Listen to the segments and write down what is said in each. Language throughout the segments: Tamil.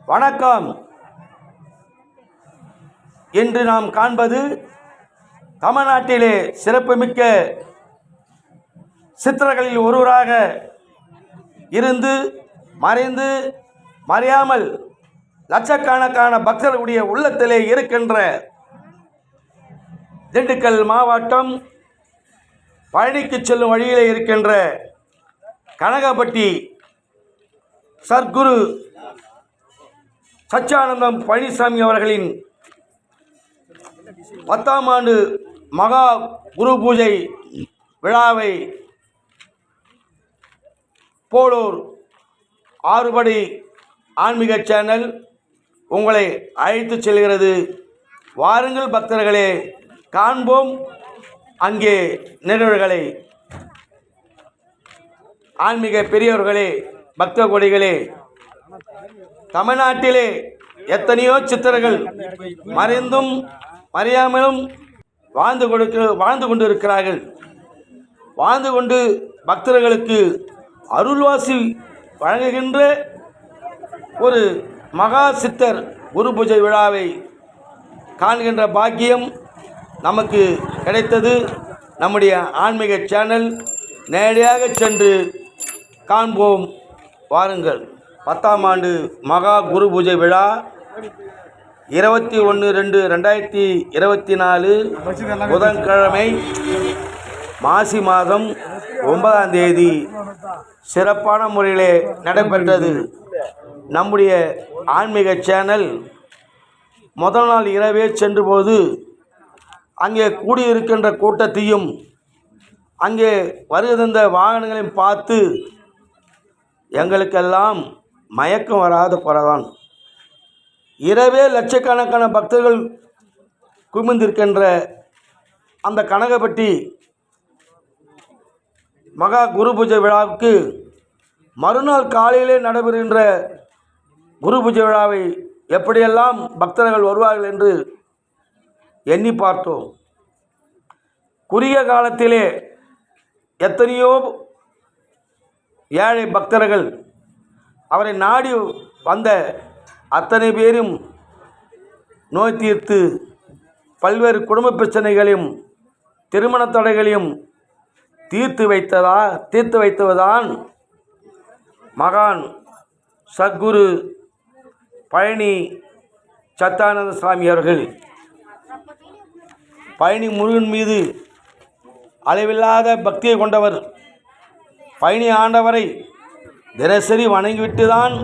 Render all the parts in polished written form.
வணக்கம். இன்று நாம் காண்பது தமிழ்நாட்டிலே சிறப்புமிக்க சித்தர்களில் ஒருவராக இருந்து மறைந்து மறையாமல் லட்சக்கணக்கான பக்தர்களுடைய உள்ளத்திலே இருக்கின்ற திண்டுக்கல் மாவட்டம் பழனிக்கு செல்லும் வழியிலே இருக்கின்ற கனகப்பட்டி சர்க்குரு சச்சியானந்தம் பழனிசாமி அவர்களின் 10ஆம் ஆண்டு மகா குரு பூஜை விழாவை போலூர் ஆறுபடை ஆன்மீக சேனல் உங்களை அழைத்து செல்கிறது. வாருங்கள் பக்தர்களே, காண்போம் அங்கே நிகழ்வுகளை. ஆன்மீக பெரியவர்களே, பக்த கொடிகளே, தமிழ்நாட்டிலே எத்தனையோ சித்தர்கள் மறைந்தும் மறையாமலும் வாழ்ந்து கொண்டிருக்கிறார்கள். வாழ்ந்து கொண்டு பக்தர்களுக்கு அருள்வாசி வழங்குகின்ற ஒரு மகா சித்தர் குரு பூஜை விழாவை காண்கின்ற பாக்கியம் நமக்கு கிடைத்தது. நம்முடைய ஆன்மீக சேனல் நேரடியாக சென்று காண்போம், வாருங்கள். 10ஆம் ஆண்டு மகா குரு பூஜை விழா 21/2/2024 புதன்கிழமை மாசி மாதம் 9ஆம் தேதி சிறப்பான முறையிலே நடைபெற்றது. நம்முடைய ஆன்மீக சேனல் முதல் நாள் இரவே சென்றபோது அங்கே கூடியிருக்கின்ற கூட்டத்தையும் அங்கே வருகின்ற வாகனங்களையும் பார்த்து எங்களுக்கெல்லாம் மயக்கம் வராத போறதான். இரவே லட்சக்கணக்கான பக்தர்கள் குமிந்திருக்கின்ற அந்த கனகப்பட்டி மகா குரு பூஜை விழாவுக்கு மறுநாள் காலையிலே நடைபெறுகின்ற குரு பூஜை விழாவை எப்படியெல்லாம் பக்தர்கள் வருவார்கள் என்று எண்ணி பார்த்தோம். குறுகிய காலத்திலே எத்தனையோ ஏழை பக்தர்கள் அவரை நாடி வந்த அத்தனை பேரும் நோய் தீர்த்து பல்வேறு குடும்ப பிரச்சனைகளையும் திருமண தடைகளையும் தீர்த்து வைத்தவர்தான் மகான் சத்குரு பழனி சச்சியானந்த சுவாமி அவர்கள். பழனி முருகன் மீது அளவில்லாத பக்தியை கொண்டவர். பழனி ஆண்டவரை தினசரி வணங்கிவிட்டு தான்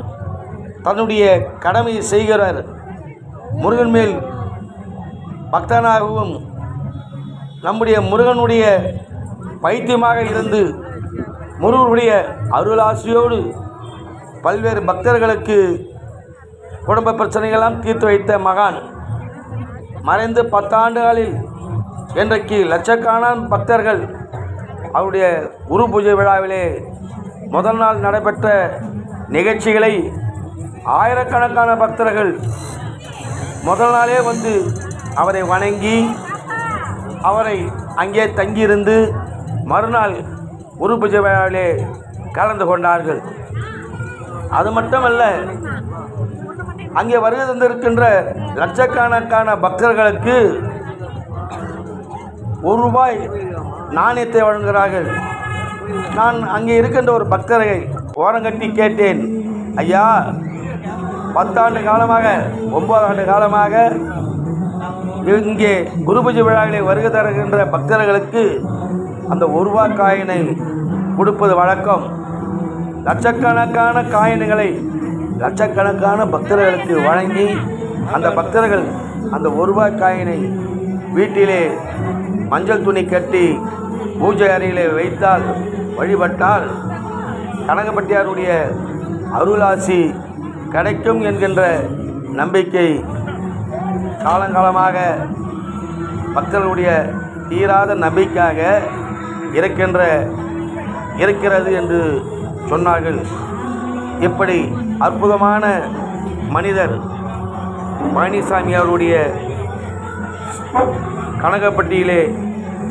தன்னுடைய கடமையை செய்கிறார். முருகன் மேல் பக்தனாகவும் நம்முடைய முருகனுடைய பைத்தியமாக இருந்து முருகனுடைய அருளாசியோடு பல்வேறு பக்தர்களுக்கு குடும்ப பிரச்சனைகளெல்லாம் தீர்த்து வைத்த மகான் மறைந்து 10 ஆண்டுகளில் இன்றைக்கு லட்சக்கணக்கான பக்தர்கள் அவருடைய குரு பூஜை விழாவிலே முதல் நாள் நடைபெற்ற நிகழ்ச்சிகளை ஆயிரக்கணக்கான பக்தர்கள் முதல் நாளே வந்து அவரை வணங்கி அவரை அங்கே தங்கியிருந்து மறுநாள் குரு பூஜை விழாவிலே கலந்து கொண்டார்கள். அது மட்டுமல்ல, அங்கே வருகை தந்திருக்கின்ற லட்சக்கணக்கான பக்தர்களுக்கு ₹1 நாணயத்தை வழங்குகிறார்கள். நான் அங்கே இருக்கின்ற ஒரு பக்தரை ஓரங்கட்டி கேட்டேன், ஐயா, 10 ஆண்டு காலமாக 9 ஆண்டு காலமாக இங்கே குரு பூஜை விழாவிலே வருகை தருகின்ற பக்தர்களுக்கு அந்த ₹1 காயினை கொடுப்பது வழக்கம். லட்சக்கணக்கான காயின்களை லட்சக்கணக்கான பக்தர்களுக்கு வழங்கி அந்த பக்தர்கள் அந்த ₹1 காயினை வீட்டிலே மஞ்சள் துணி கட்டி பூஜை அறையிலே வைத்தால் வழிபட்டால் கனகப்பட்டியாருடைய அருளாசி கிடைக்கும் என்கின்ற நம்பிக்கை காலங்காலமாக பக்தர்களுடைய தீராத நம்பிக்கையாக இருக்கிறது என்று சொன்னார்கள். இப்படி அற்புதமான மனிதர் பழனிசாமி அவருடைய கனகப்பட்டியிலே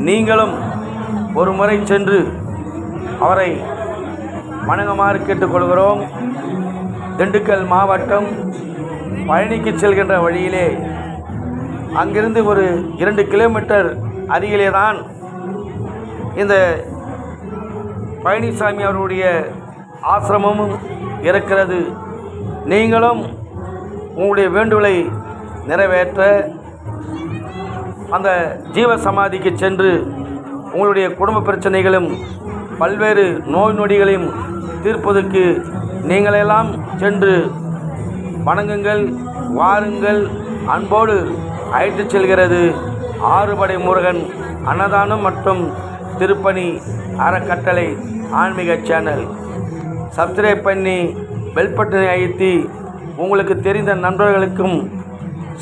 நீங்களும் ஒரு முறை சென்று அவரை வணங்குமாறு கேட்டுக்கொள்கிறோம். திண்டுக்கல் மாவட்டம் பழனிக்கு செல்கின்ற வழியிலே அங்கிருந்து ஒரு 2 கிலோமீட்டர் அருகிலே தான் இந்த பழனிசாமி அவருடைய ஆசிரமமும் இருக்கிறது. நீங்களும் உங்களுடைய வேண்டுதலை நிறைவேற்ற அந்த ஜீவ சமாதிக்கு சென்று உங்களுடைய குடும்ப பிரச்சனைகளும் பல்வேறு நோய் நொடிகளையும் தீர்ப்பதற்கு நீங்களெல்லாம் சென்று வணங்குங்கள், வாருங்கள். அன்போடு அழைத்துச் செல்கிறது ஆறுபடை முருகன் அன்னதானம் மற்றும் திருப்பணி அறக்கட்டளை ஆன்மீக சேனல். சப்ஸ்கிரைப் பண்ணி பெல் பட்டனை அழுத்தி உங்களுக்கு தெரிந்த நண்பர்களுக்கும்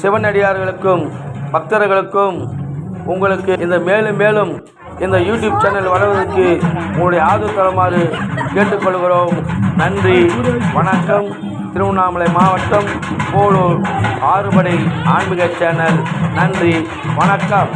சிவனடியார்களுக்கும் பக்தர்களுக்கும் உங்களுக்கு இந்த மேலும் மேலும் இந்த யூடியூப் சேனல் வளர்வதற்கு உங்களுடைய ஆதரவு தருமாறு கேட்டுக்கொள்கிறோம். நன்றி, வணக்கம். திருவண்ணாமலை மாவட்டம் போலூர் ஆறுபடை ஆன்மீக சேனல். நன்றி, வணக்கம்.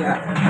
பண்ணுங்கள்.